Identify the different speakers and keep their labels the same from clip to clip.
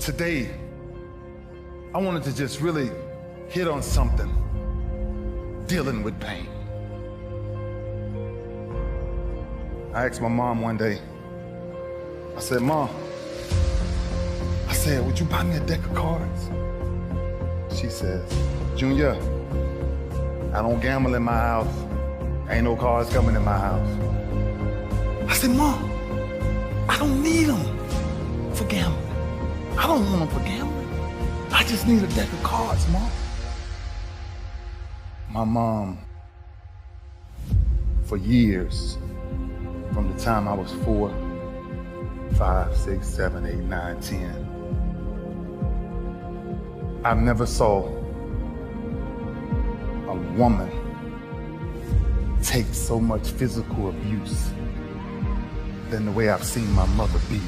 Speaker 1: Today, I wanted to just really hit on something, dealing with pain. I asked my mom one day, I said, Mom, would you buy me a deck of cards? She says, Junior, I don't gamble in my house. Ain't no cards coming in my house. I said, Mom, I don't need them for gambling. I don't want them for gambling. I just need a deck of cards, Mom. My mom, for years, from the time I was 4, 5, 6, 7, 8, 9, 10, I never saw a woman take so much physical abuse than the way I've seen my mother be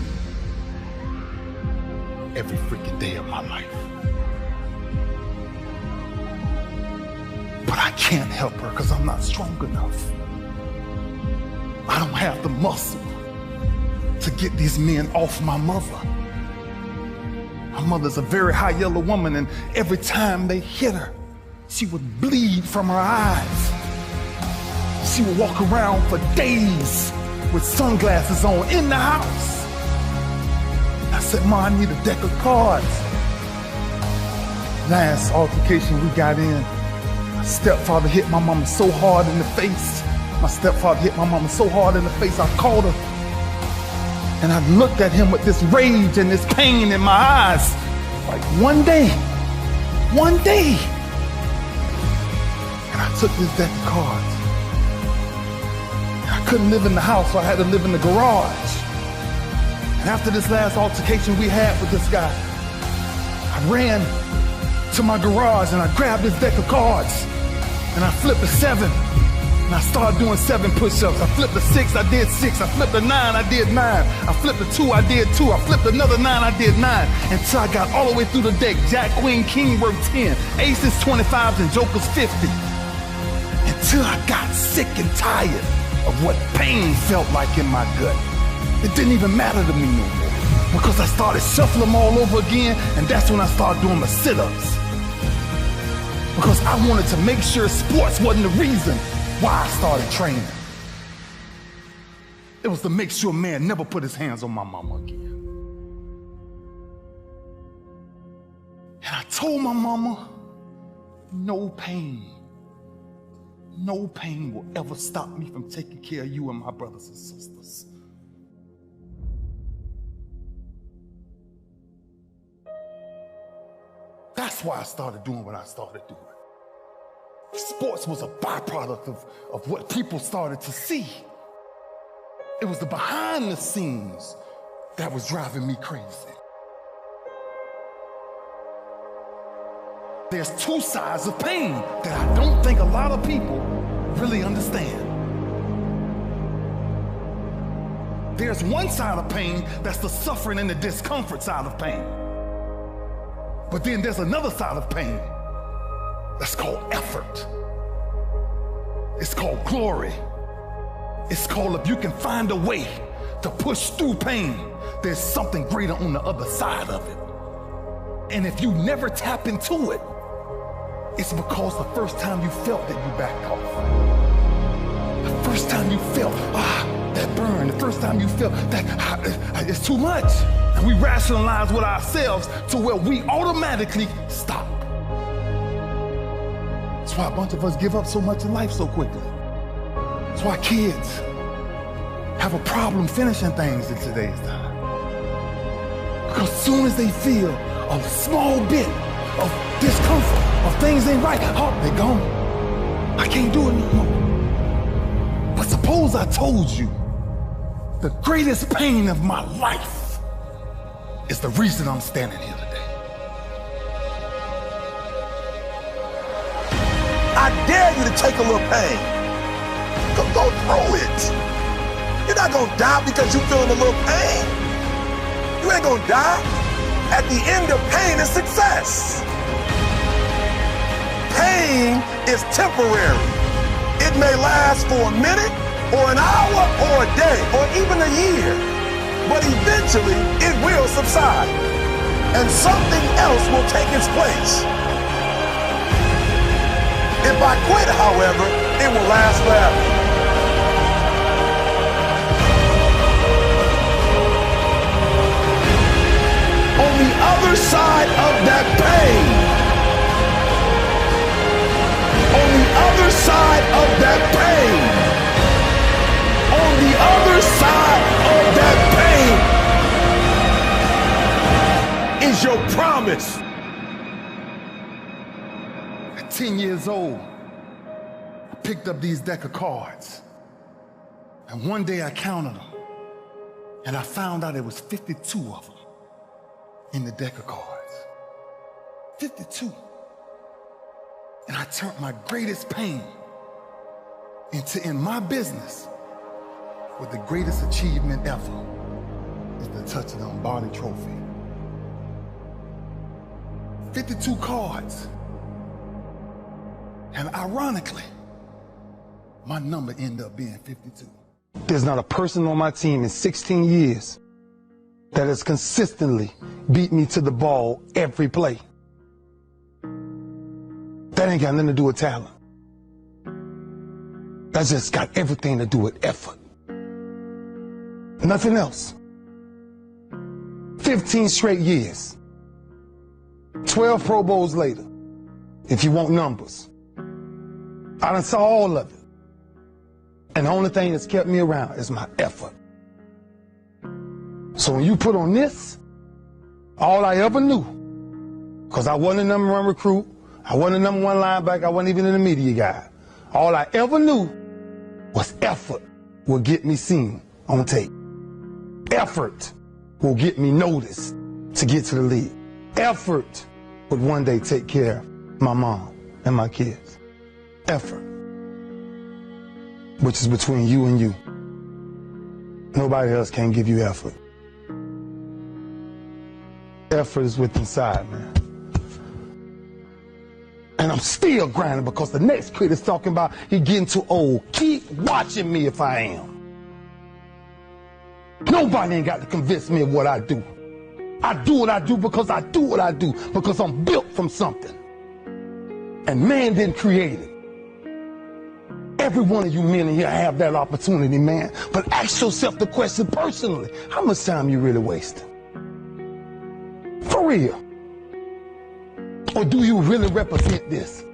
Speaker 1: every freaking day of my life. But I can't help her because I'm not strong enough. I don't have the muscle to get these men off my mother. My mother's a very high yellow woman, and every time they hit her, she would bleed from her eyes. She would walk around for days with sunglasses on in the house. I said, Ma, I need a deck of cards. Last altercation we got in, my stepfather hit my mama so hard in the face. My stepfather hit my mama so hard in the face, I called her. And I looked at him with this rage and this pain in my eyes. Like one day, and I took this deck of cards. I couldn't live in the house, so I had to live in the garage. And after this last altercation we had with this guy, I ran to my garage and I grabbed this deck of cards and I flipped a 7. And I started doing 7 push-ups. I flipped a 6, I did 6. I flipped a 9, I did 9. I flipped a 2, I did 2. I flipped another 9, I did 9. Until I got all the way through the deck. Jack, Queen, King worth 10. Aces, 25s, and Jokers, 50. Until I got sick and tired of what pain felt like in my gut. It didn't even matter to me no more. Because I started shuffling them all over again, and that's when I started doing my sit-ups. Because I wanted to make sure sports wasn't the reason why I started training. It was to make sure a man never put his hands on my mama again. And I told my mama, no pain will ever stop me from taking care of you and my brothers and sisters. That's why I started doing what I started doing. Sports was a byproduct of what people started to see. It was the behind the scenes that was driving me crazy. There's 2 sides of pain that I don't think a lot of people really understand. There's one side of pain that's the suffering and the discomfort side of pain. But then there's another side of pain that's called effort. It's called glory. It's called, if you can find a way to push through pain, there's something greater on the other side of it. And if you never tap into it, it's because the first time you felt that you backed off. The first time you felt, that burn. The first time you felt that it's too much. And we rationalize with ourselves to where we automatically stop. That's why a bunch of us give up so much in life so quickly. That's why kids have a problem finishing things in today's time. Because as soon as they feel a small bit of discomfort, of things ain't right, they're gone. I can't do it no more. But suppose I told you the greatest pain of my life is the reason I'm standing here today.
Speaker 2: I dare you to take a little pain. Go through it. You're not gonna die because you're feeling a little pain. You ain't gonna die. At the end of pain is success. Pain is temporary. It may last for a minute, or an hour, or a day, or even a year. But eventually, it will subside. and something else will take its place. If I quit, however, it will last forever. On the other side of that pain, on the other side of that pain, on the other side of that pain is your promise.
Speaker 1: At 10 years old, I picked up these deck of cards. And one day I counted them. And I found out there was 52 of them in the deck of cards. 52. And I turned my greatest pain into, in my business, with the greatest achievement ever is the touchdown Barney Trophy. 52 cards. And ironically, my number ended up being 52.
Speaker 3: There's not a person on my team in 16 years that has consistently beat me to the ball every play. That ain't got nothing to do with talent. That's just got everything to do with effort. Nothing else. 15 straight years. 12 Pro Bowls later, if you want numbers. I done saw all of it. And the only thing that's kept me around is my effort. So when you put on this, all I ever knew, because I wasn't a number one recruit, I wasn't a number one linebacker, I wasn't even in the media guy. All I ever knew was effort will get me seen on tape. Effort will get me noticed to get to the league. Effort would one day take care of my mom and my kids. Effort, which is between you and you. Nobody else can give you effort. Effort is within inside, man. And I'm still grinding because the next kid is talking about he getting too old. Keep watching me if I am. Nobody ain't got to convince me of what I do. I do what I do because I do what I do, because I'm built from something. And man didn't create it. Every one of you men in here have that opportunity, man. But ask yourself the question personally, how much time you really wasting? For real. Or do you really represent this?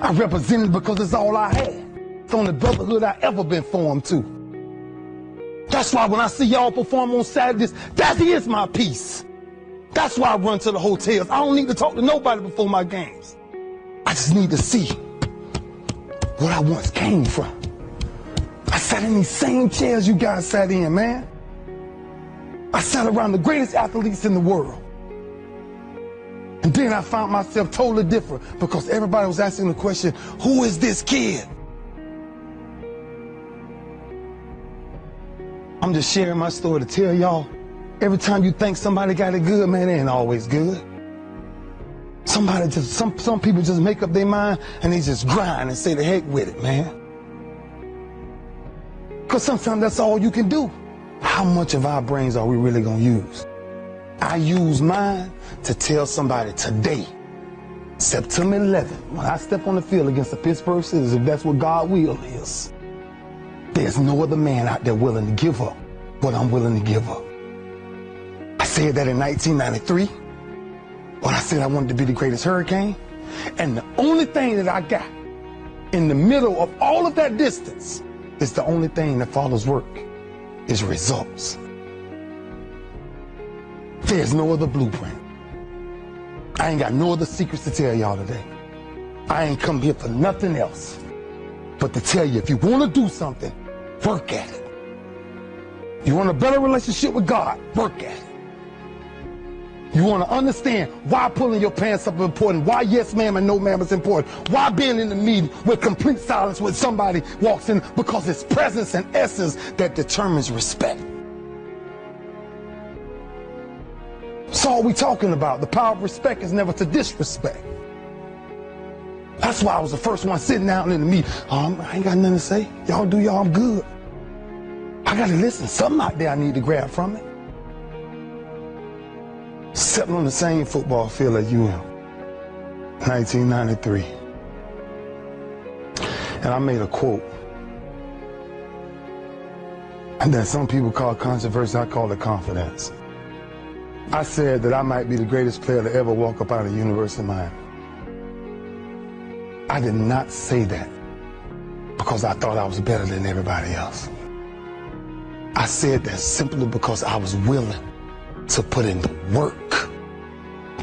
Speaker 3: I represent it because it's all I had. It's the only brotherhood I ever been formed to. That's why when I see y'all perform on Saturdays, that is my peace. That's why I run to the hotels. I don't need to talk to nobody before my games. I just need to see what I once came from. I sat in these same chairs you guys sat in, man. I sat around the greatest athletes in the world. And then I found myself totally different because everybody was asking the question, who is this kid? I'm just sharing my story to tell y'all, every time you think somebody got it good, man, it ain't always good. Somebody just, some people just make up their mind and they just grind and say the heck with it, man. Because sometimes that's all you can do. How much of our brains are we really gonna use? I use mine to tell somebody today, September 11th, when I step on the field against the Pittsburgh Steelers, if that's what God's will is, there's no other man out there willing to give up what I'm willing to give up. I said that in 1993, when I said I wanted to be the greatest Hurricane, and the only thing that I got in the middle of all of that distance is the only thing that follows work, is results. There's no other blueprint. I ain't got no other secrets to tell y'all today. I ain't come here for nothing else but to tell you, if you want to do something, work at it. You want a better relationship with God, work at it. You want to understand why pulling your pants up is important, why yes ma'am and no ma'am is important, why being in the meeting with complete silence when somebody walks in, because it's presence and essence that determines respect. That's all we talking about. The power of respect is never to disrespect. That's why I was the first one sitting down in the meeting. I ain't got nothing to say. Y'all do y'all, I'm good. I got to listen. Something out there I need to grab from it. stepping on the same football field as you am. 1993. And I made a quote. And that some people call controversy, I call it confidence. I said that I might be the greatest player to ever walk up out of the University of Miami. I did not say that because I thought I was better than everybody else. I said that simply because I was willing to put in the work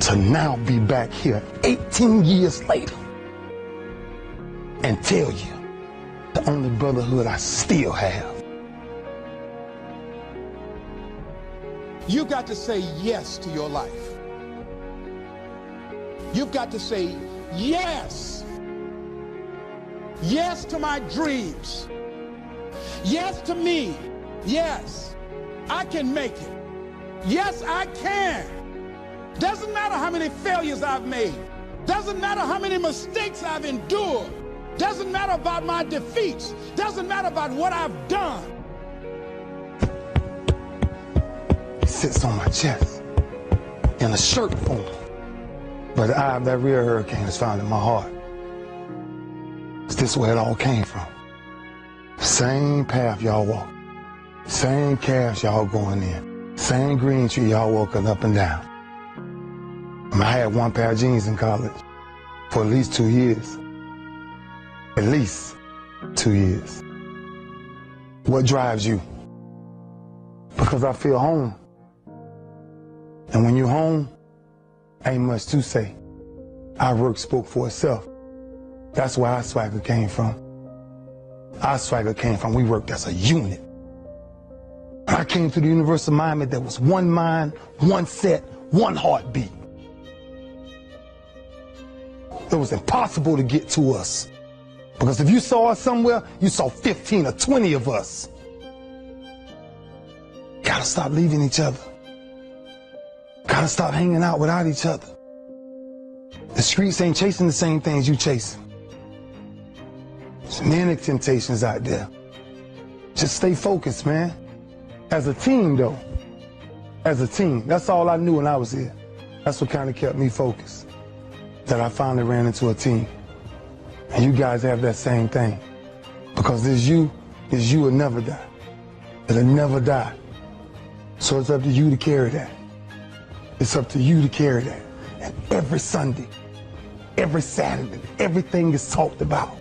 Speaker 3: to now be back here 18 years later and tell you the only brotherhood I still have.
Speaker 1: You've got to say yes to your life. You've got to say yes. Yes to my dreams. Yes to me. Yes, I can make it. Yes, I can. Doesn't matter how many failures I've made. Doesn't matter how many mistakes I've endured. Doesn't matter about my defeats. Doesn't matter about what I've done.
Speaker 3: It sits on my chest in a shirt form. But the eye of that real hurricane is found in my heart. Is this where it all came from? Same path y'all walk. Same calves y'all going in. Same green tree y'all walking up and down. I had one pair of jeans in college for at least 2 years. At least 2 years. What drives you? Because I feel home. And when you're home, ain't much to say. Our work spoke for itself. That's where our swagger came from. Our swagger came from, we worked as a unit. When I came to the University of Miami, there was one mind, one set, one heartbeat. It was impossible to get to us. Because if you saw us somewhere, you saw 15 or 20 of us. Gotta stop leaving each other. Gotta stop hanging out without each other. The streets ain't chasing the same things you chasing. There's many temptations out there. Just stay focused, man. As a team, though. As a team. That's all I knew when I was here. That's what kind of kept me focused. That I finally ran into a team. And you guys have that same thing. Because this you will never die. It'll never die. So it's up to you to carry that. It's up to you to carry that. And every Sunday, every Saturday, everything is talked about.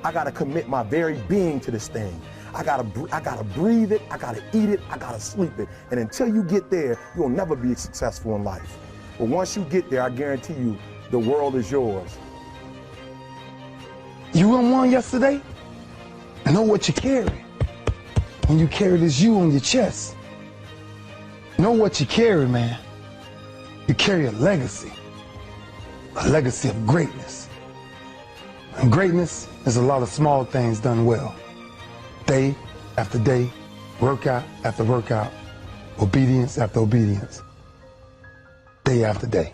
Speaker 2: I gotta commit my very being to this thing. I gotta breathe it, I gotta eat it, I gotta sleep it. And until you get there, you'll never be successful in life. But once you get there, I guarantee you, the world is yours.
Speaker 3: You won one yesterday? Know what you carry. When you carry this you on your chest. Know what you carry, man. You carry a legacy of greatness. And greatness is a lot of small things done well. Day after day, workout after workout, obedience after obedience, day after day.